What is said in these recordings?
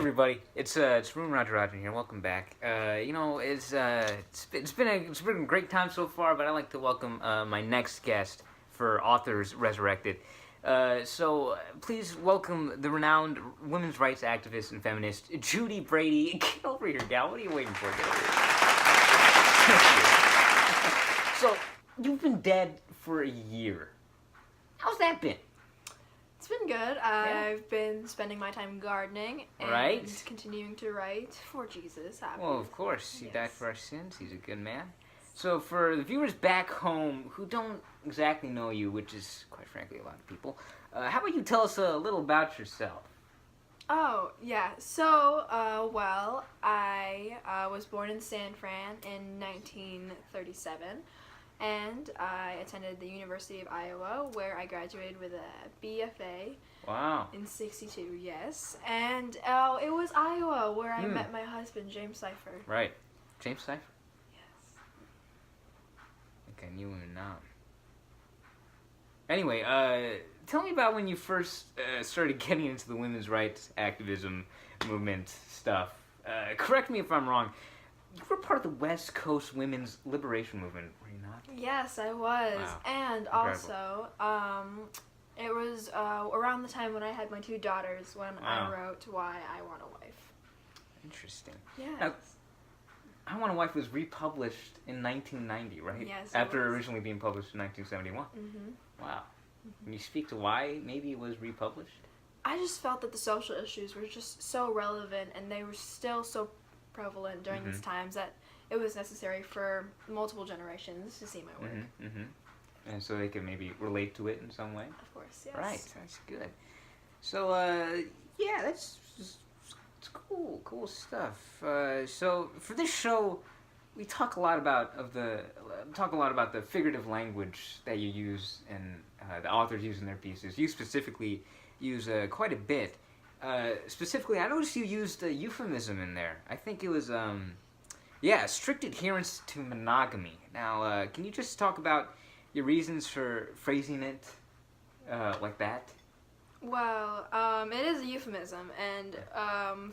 everybody. It's Arun Rajarajan here. Welcome back. It's been a great time so far, but I'd like to welcome my next guest for Authors Resurrected. Please welcome the renowned women's rights activist and feminist Judy Brady. Get over here, gal. What are you waiting for? Get over here. So you've been dead for a year. How's that been? It's been good. I've been spending my time gardening and continuing to write for Jesus. Well, of course. He died for our sins. He's a good man. So for the viewers back home who don't exactly know you, which is, quite frankly, a lot of people, how about you tell us a little about yourself? Oh, yeah. So, I was born in San Fran in 1937. And I attended the University of Iowa, where I graduated with a BFA. Wow. In 62, yes. And it was Iowa where I met my husband, James Cipher. Right. James Cipher? Yes. I think I knew him now. Anyway, tell me about when you first started getting into the women's rights activism movement stuff. Correct me if I'm wrong. You were part of the West Coast Women's Liberation Movement, were you not? Yes, I was. Wow. And Incredible. also, it was around the time when I had my two daughters when I wrote Why I Want a Wife. Interesting. Yes. Now, I Want a Wife was republished in 1990, right? Yes, After originally being published in 1971. Mm-hmm. Wow. Can you speak to why maybe it was republished? I just felt that the social issues were just so relevant and they were still so prevalent during these times that it was necessary for multiple generations to see my work. And so they could maybe relate to it in some way? Of course, yes. Right, that's good. So, that's cool stuff. So for this show, we talk a lot about the figurative language that you use and the authors use in their pieces. You specifically use quite a bit. Specifically, I noticed you used a euphemism in there. I think it was, strict adherence to monogamy. Now, can you just talk about your reasons for phrasing it like that? Well, it is a euphemism, and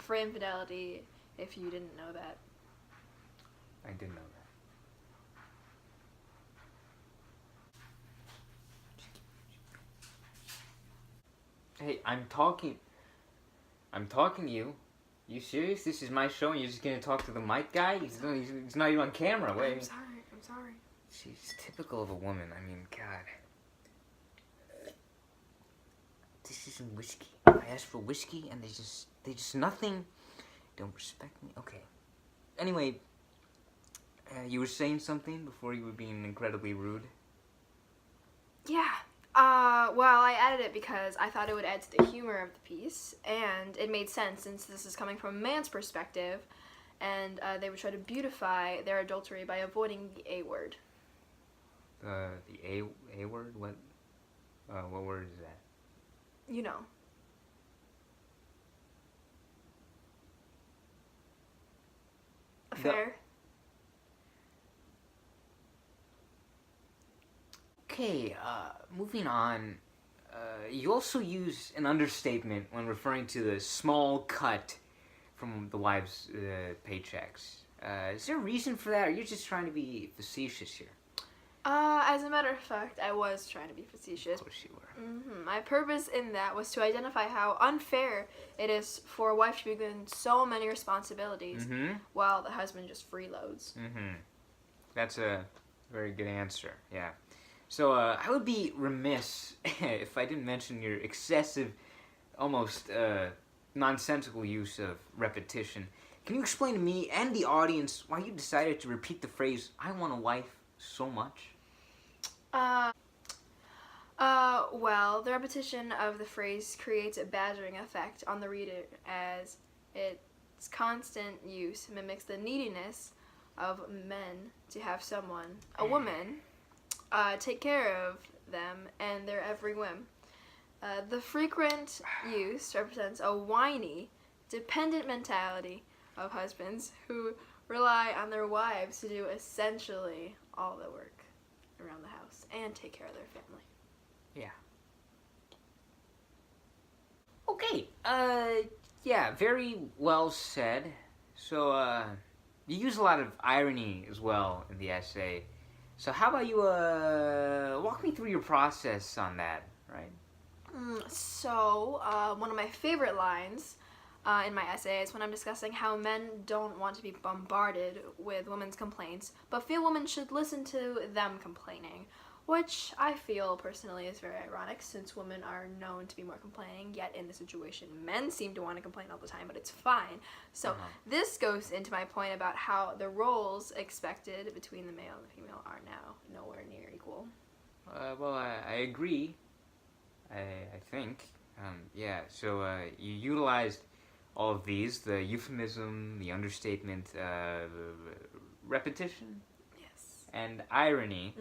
for infidelity, if you didn't know that. I did know that. Hey, I'm talking to you. You serious? This is my show and you're just gonna talk to the mic guy? He's not even on camera. Wait. I'm sorry. She's typical of a woman. I mean, God. This isn't whiskey. I asked for whiskey and they just nothing. Don't respect me. Okay. Anyway, you were saying something before you were being incredibly rude? Yeah. Well, I added it because I thought it would add to the humor of the piece, and it made sense since this is coming from a man's perspective, and they would try to beautify their adultery by avoiding the A word. The A word? What word is that? You know. Affair. Okay, moving on. You also use an understatement when referring to the small cut from the wives' paychecks. Is there a reason for that, or are you just trying to be facetious here? As a matter of fact, I was trying to be facetious. Of course you were. My purpose in that was to identify how unfair it is for a wife to be given so many responsibilities while the husband just freeloads. That's a very good answer, yeah. So, I would be remiss if I didn't mention your excessive, almost nonsensical use of repetition. Can you explain to me and the audience why you decided to repeat the phrase, "I want a wife," so much? Well, the repetition of the phrase creates a badgering effect on the reader as its constant use mimics the neediness of men to have someone, a woman, take care of them and their every whim. The frequent use represents a whiny, dependent mentality of husbands who rely on their wives to do essentially all the work around the house and take care of their family. Yeah. Okay, Yeah, very well said. So, you use a lot of irony as well in the essay. So how about you, walk me through your process on that, right? One of my favorite lines in my essay is when I'm discussing how men don't want to be bombarded with women's complaints, but feel women should listen to them complaining, which I feel personally is very ironic since women are known to be more complaining, yet in the situation men seem to want to complain all the time, but it's fine. So this goes into my point about how the roles expected between the male and the female are now nowhere near equal. Well, I agree. I think. Yeah, so you utilized all of these, the euphemism, the understatement, repetition, Yes. and irony,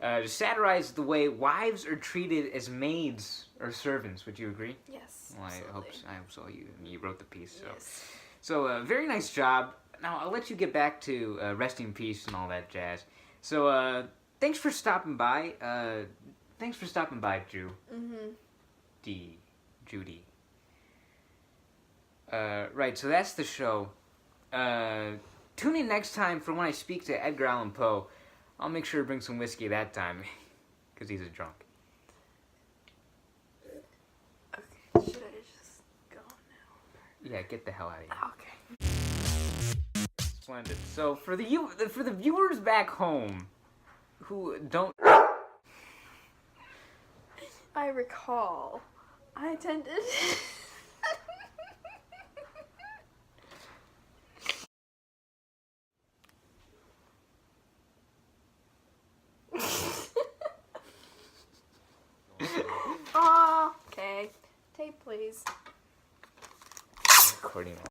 to satirize the way wives are treated as maids or servants. Would you agree? Yes. Well, absolutely. I hope so. You wrote the piece, so. Yes. So, very nice job. Now, I'll let you get back to rest in peace and all that jazz. So, thanks for stopping by. Thanks for stopping by, Judy. Right, so that's the show. Tune in next time for when I speak to Edgar Allan Poe. I'll make sure to bring some whiskey that time, because he's a drunk. Okay, should I just go now? Yeah, get the hell out of here. Okay. Splendid. So, for the viewers back home who don't... I recall. I attended. Okay. Tape, please. Recording.